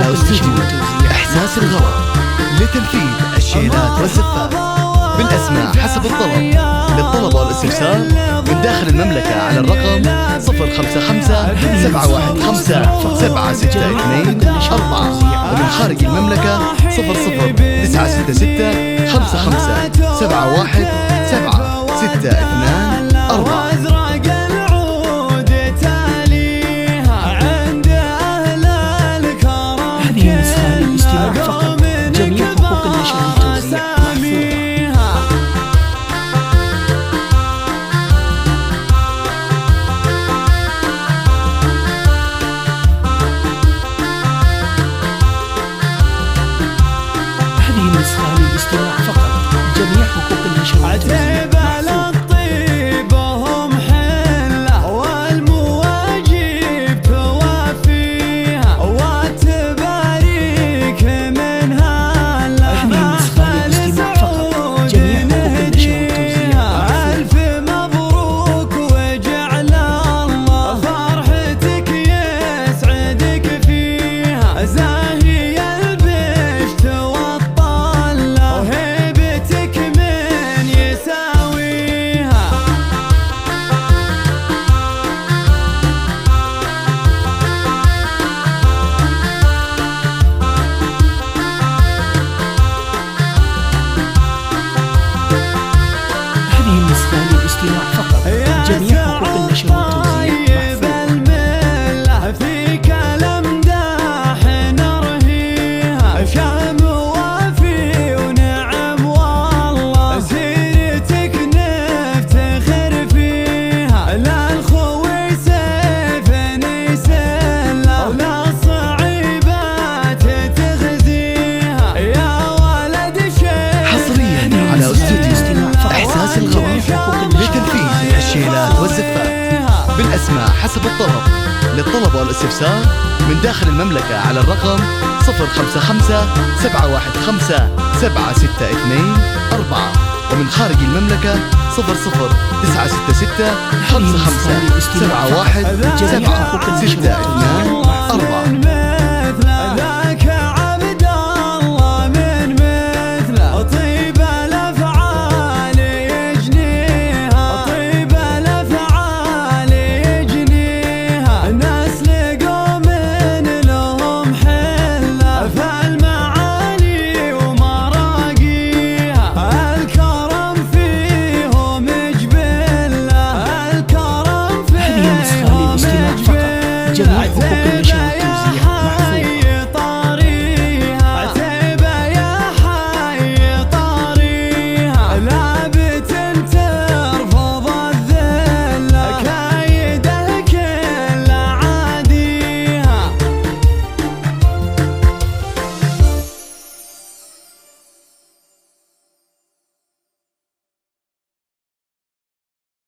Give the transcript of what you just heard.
على استوديو إحساس الغرب لتنفيذ الشيلات والزفات بالأسماء حسب الطلب. للطلب والاستفسار من داخل المملكة على الرقم 055 715 762 4 ومن خارج المملكة 00 966 55 71 7 62 4. هذه نسخة للاستماع فقط، جميع حقوق النشر والتوزيع محفوظة. هذه نسخة للاستماع فقط، جميع حقوق النشر والتوزيع محفوظة. الاستماع فقط، جميع حقوق النشر والتوزيع محفوظة. في كلام داح نرهيها شام وافي ونعم والله سيرتك نفتخر فيها لا الخوي سيف نسله ولا الصعيبات تغزيها يا ولد شيخ. حصريا على استوديو إحساس الغرب لتنفيذ الشيلات والزفات بالأسماء حسب الطلب. للطلب والاستفسار من داخل المملكة على الرقم 055 715 762 4 ومن خارج المملكة 00 966 55 71 7 62 4.